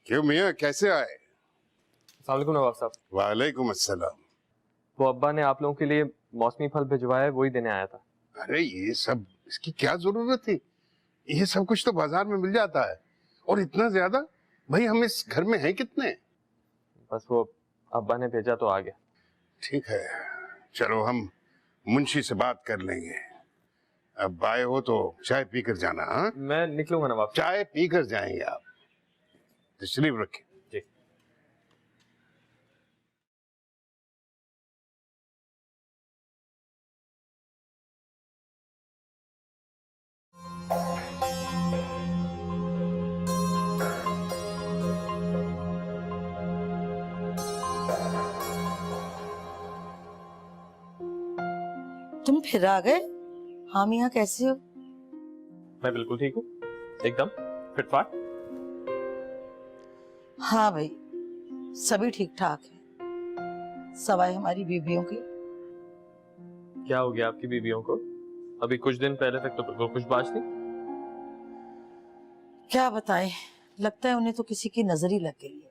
क्यों मियाँ, कैसे आए? अस्सलाम वालेकुम नवाब साहब। वालेकुम अस्सलाम। वो अब्बा ने आप लोगों के लिए मौसमी फल भिजवाया है, वही देने आया था। अरे ये सब इसकी क्या जरूरत थी? ये सब कुछ तो बाजार में मिल जाता है। और इतना ज्यादा? भाई हम इस घर में हैं कितने? बस वो अब्बा ने भेजा तो आ गया। ठीक है, चलो हम मुंशी से बात कर लेंगे। अब आए हो तो चाय पीकर जाना। हाँ, मैं निकलूंगा नवाब साहब। चाय पीकर जाएंगे आप। तशरीफ रखें। जी। तुम फिर आ गए? हाँ मियाँ, कैसे हो? मैं बिल्कुल ठीक हूँ, एकदम फिटफाट। हाँ भाई, सभी ठीक ठाक है, सवाए हमारी बीवियों की। क्या हो गया आपकी बीवियों को? अभी कुछ दिन पहले तक तो बिल्कुल खुशबाश थी। क्या बताएं, लगता है उन्हें तो किसी की नजर ही लग गई है।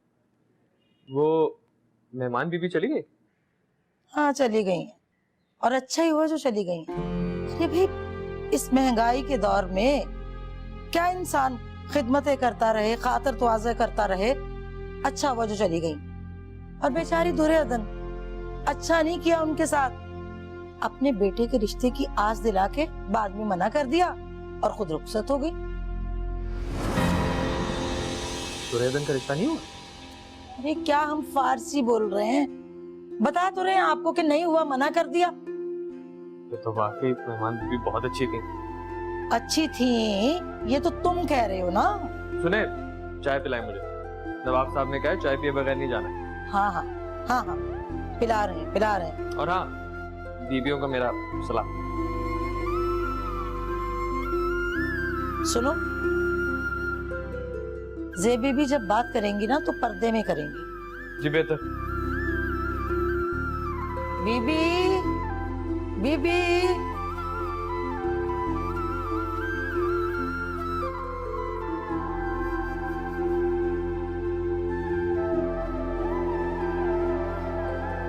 वो मेहमान बीवी चली गई? हाँ चली गई हैं, और अच्छा ही हुआ जो चली गई हैं। अरे भाई, इस महंगाई के दौर में क्या इंसान खिदमतें करता रहे, खातर तवाज़े करता रहे। अच्छा हुआ जो चली गई। और बेचारी दुर्योधन, अच्छा नहीं किया उनके साथ। अपने बेटे के रिश्ते की आस दिला के बाद में मना कर दिया और खुद रुखसत हो गई। दुर्योधन का रिश्ता नहीं हुआ? अरे क्या हम फारसी बोल रहे हैं, बता तो रहे हैं आपको कि नहीं हुआ, मना कर दिया। ये तो वाकई मेहमान बीवी बहुत अच्छी थी। अच्छी थी ये तो तुम कह रहे हो ना। सुने, चाय पिलाएं मुझे। नवाब साहब ने कहा है चाय पिए बगैर नहीं जाना है। हाँ हाँ हाँ हाँ, पिला रहे हैं पिला रहे हैं। और हाँ, बीवियों का मेरा सलाम। सुनो, जेबी भी जब बात करेंगी ना तो पर्दे में करेंगी। जी बेहतर। बीबी, बीबी,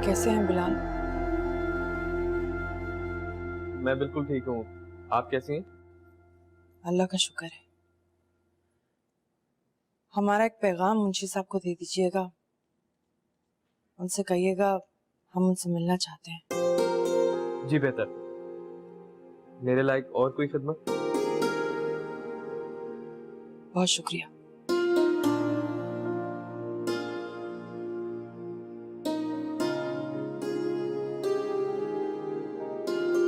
कैसे हैं बिलाल? मैं बिल्कुल ठीक हूँ, आप कैसी हैं? अल्लाह का शुक्र है। हमारा एक पैगाम मुंशी साहब को दे दीजिएगा, उनसे कहिएगा हम उनसे मिलना चाहते हैं। जी बेहतर। मेरे लायक और कोई खिदमत? बहुत शुक्रिया।